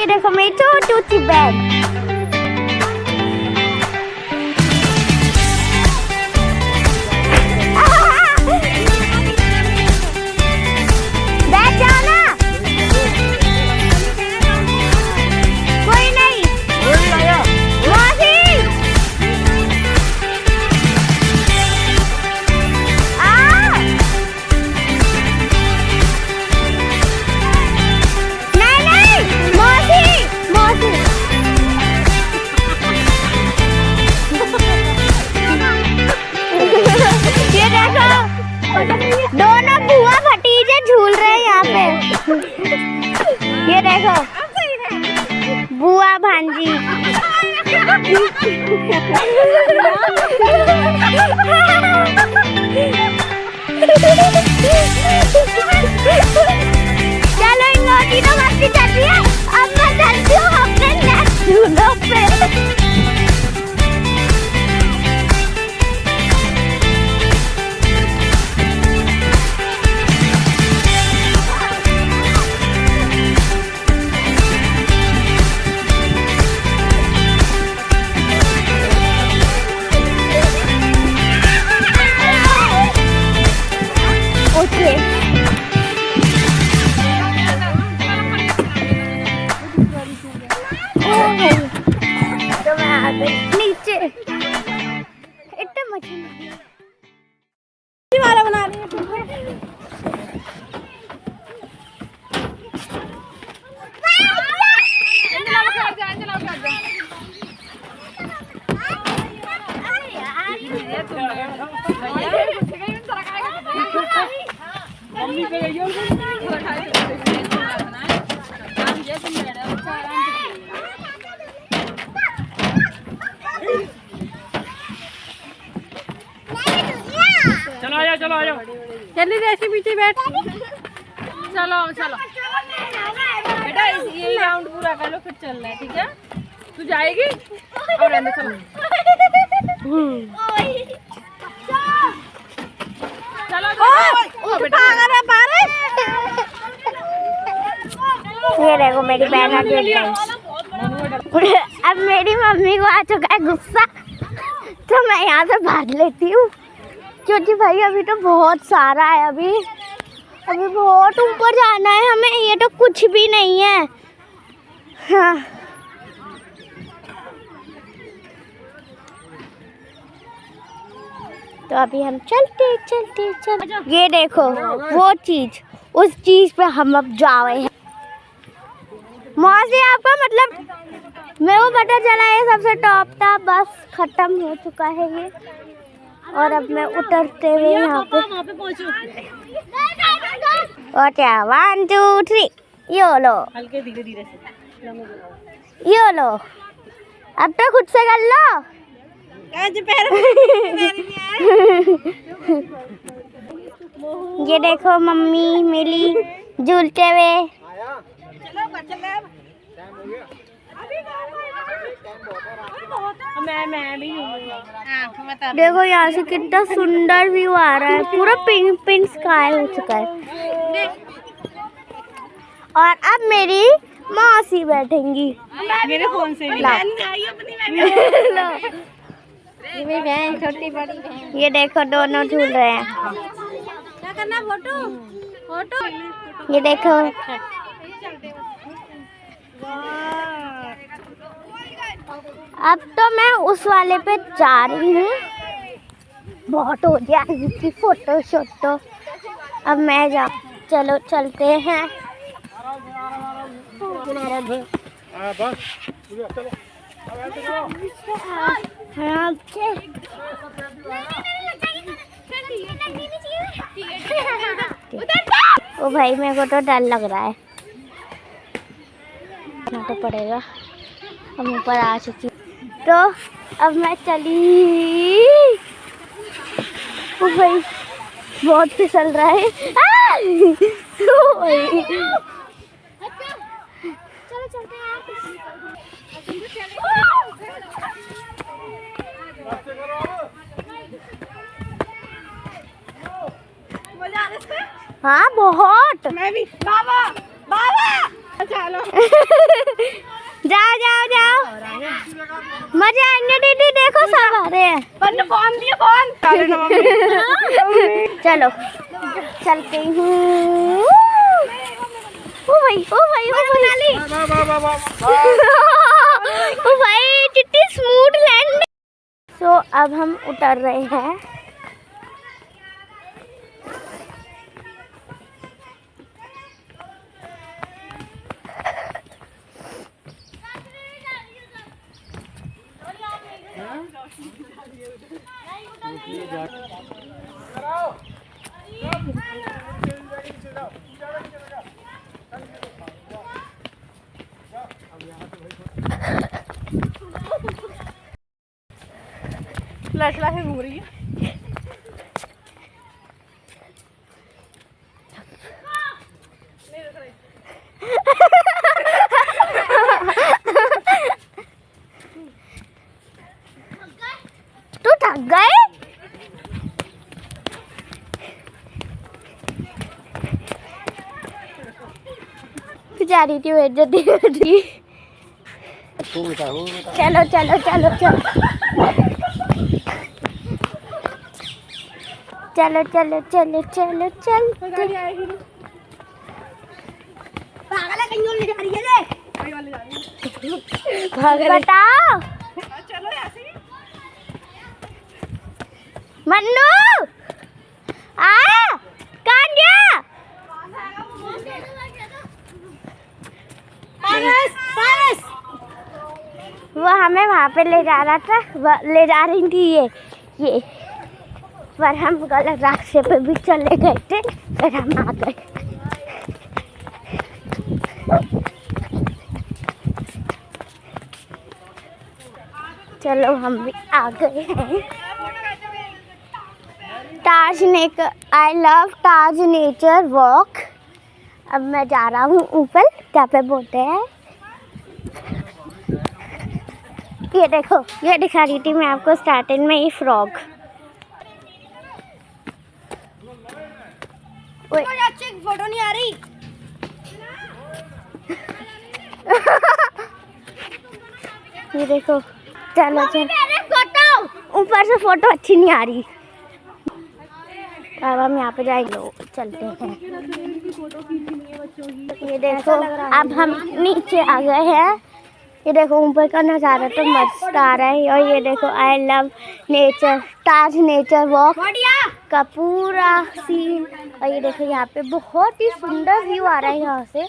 ये देखो मेरी छोटी सी बैग। बैठ जाओ ना। कोई नहीं। मौसी। दोनों बुआ भतीजे झूल रहे हैं यहाँ पे। ये देखो बुआ भांजी। चलो इन लोग तो मस्ती चल रही है। अब मैं चलती हूँ अपने नेक्स्ट झूलों पे। तो मैं आ गई नीचे। इतना मजा वाला बना रही है। चलो आ जाओ जल्दी जैसे पीछे बैठ। चलो चलो बेटा ये राउंड पूरा कर लो फिर चलना है, ठीक है? तू जाएगी और अंदर चलो। चलो बेटा। ये देखो मेरी बहन आ गई। अब मेरी मम्मी को आ चुका है गुस्सा, तो मैं यहाँ से भाग लेती हूँ क्योंकि भाई अभी तो बहुत सारा है। अभी बहुत ऊपर जाना है हमें। ये तो कुछ भी नहीं है। हाँ। तो अभी हम चलते। ये देखो वो चीज, उस चीज पे हम अब जा रहे हैं। मौसी आपका मतलब मेरे को पता चला है सबसे टॉप था, बस खत्म हो चुका है ये। और अब मैं उतरते हुए यहाँ पे और क्या 1 2 3 यो लो। हल्के धीरे धीरे से यो लो। अब तो खुद से कर लो। ये देखो मम्मी मेरी झूलते हुए। मैं भी देखो यहाँ से कितना सुंदर व्यू आ रहा है। पूरा पिंक पिंक स्काई हो चुका है। और अब मेरी मौसी बैठेंगी मेरे फोन से भी। मेरी बहन छोटी बड़ी बहन। ये देखो दोनों झूल रहे हैं। क्या करना? फोटो। ये देखो अब तो मैं उस वाले पे जा रही हूँ। बहुत हो गया इनकी फोटो शोटो। अब मैं जा। चलो चलते हैं। ओ भाई मेरे को तो डर लग रहा है। तो पड़ेगा। हम ऊपर आ चुकी तो अब मैं चली। ओ भाई बहुत फिसल रहा है। ओ भाई चलो चलते हैं। हाँ बहुत। मैं भी। बाबा चलो जाओ जाओ जाओ, मजा आएंगे दीदी, देखो सब आ रहे हैं। फोन दिया फोन। चलो चलते हूँ। ओ भाई ओ भाई ओ भाई ओ भाई कितनी स्मूथ लैंड। तो अब हम उतर रहे हैं। फ्लैश लाइट घूम रही है। तू थक गए? जा रही थी बेइज्जती हो रही। चलो चलो चलो चलो चलो चलो चलो चलो चल। गाड़ी आएगी नहीं। पागल है, कहीं और ले जा रही है रे। गाड़ी वाले जा रही है। बताओ चलो ऐसे ही। मन्नू आ कहाँ गया? वो हमें वहाँ पे ले जा रहा था, ले जा रही थी ये पर हम गलत रास्ते पे भी चले गए थे, फिर हम आ गए। चलो हम भी आ गए हैं। Taj nature, I love Taj nature walk. अब मैं जा रहा हूँ ऊपर, क्या पे बोलते हैं, ये देखो, ये दिखा रही थी मैं आपको स्टार्टिंग में, ये फ्रॉग। फोटो नहीं आ रही। ये देखो, चलो चलो, ऊपर से फोटो अच्छी नहीं आ रही। अब हम यहाँ पे जाएंगे, चलते हैं। ये देखो, अब हम नीचे आ गए हैं। ये देखो ऊपर का नज़ारा तो मस्त आ रहा है। और ये देखो, I love nature, Taj nature walk का पूरा सीन। और ये देखो यहाँ पे बहुत ही सुंदर व्यू आ रहा है यहाँ से।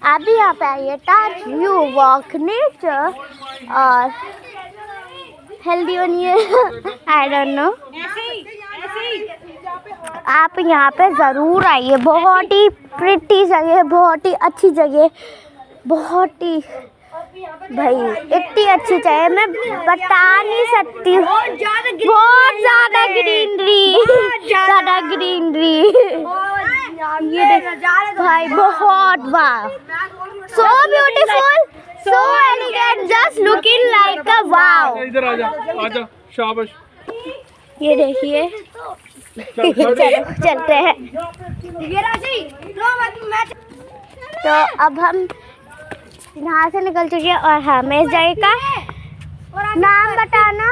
आप भी यहाँ पे आइए, ताज व्यू वॉक नेचर, और हेल्दी बनिए। आई डोंट नो, आप यहाँ पे ज़रूर आइए। बहुत ही प्रिटी जगह, बहुत ही अच्छी जगह, बहुत ही भाई इतनी अच्छी जगह मैं बता नहीं सकती हूँ। बहुत ज़्यादा ग्रीनरी, ज़्यादा ग्रीनरी। ये देखो भाई, बहुत वाह, so beautiful, so elegant, just looking like a wow. इधर आजा, आजा, शाबाश। ये देखिए, चलो चलते हैं। तो अब हम यहाँ से निकल चुके हैं और हमें इस जगह का नाम बताना,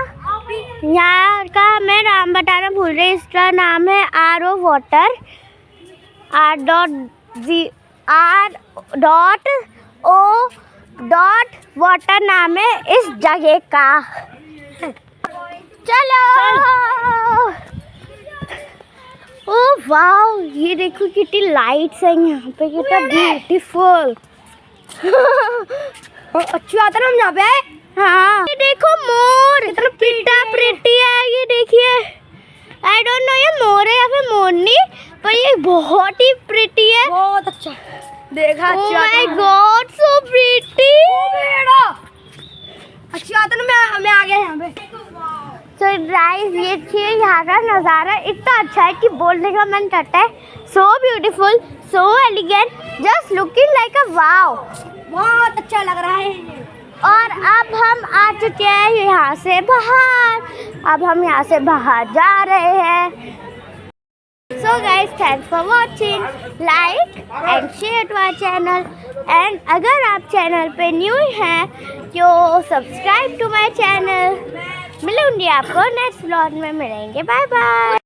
यहाँ का मैं नाम बताना भूल रही। इसका नाम है RO वाटर, R.O. वाटर नाम है इस जगह का। चलो। ओह वाओ, ये देखो कितनी लाइट्स हैं यहाँ पे, कितना ब्यूटीफुल। अच्छी बात है ना हम यहाँ पे। हाँ, ये देखो मोर, कितना प्रिटी है। ये देखिए, आई डोंट नो ये मोर है या फिर मोरनी, पर ये बहुत ही प्रिटी है। बहुत अच्छा देखा। Oh my God, so pretty. अच्छी बात है ना, मैं आ गया यहाँ पे। तो गाइस, ये देखिए यहाँ का नज़ारा इतना अच्छा है कि बोलने का मन करता है। So beautiful, so elegant, just looking like a wow. बहुत अच्छा लग रहा है। और अब हम आ चुके हैं यहाँ से बाहर। अब हम यहाँ से बाहर जा रहे हैं। So guys, thanks for watching. Like and share to our channel. And अगर आप चैनल पे न्यू हैं तो सब्सक्राइब टू माय चैनल। मिलूंगी आपको नेक्स्ट व्लॉग में, मिलेंगे। Bye bye.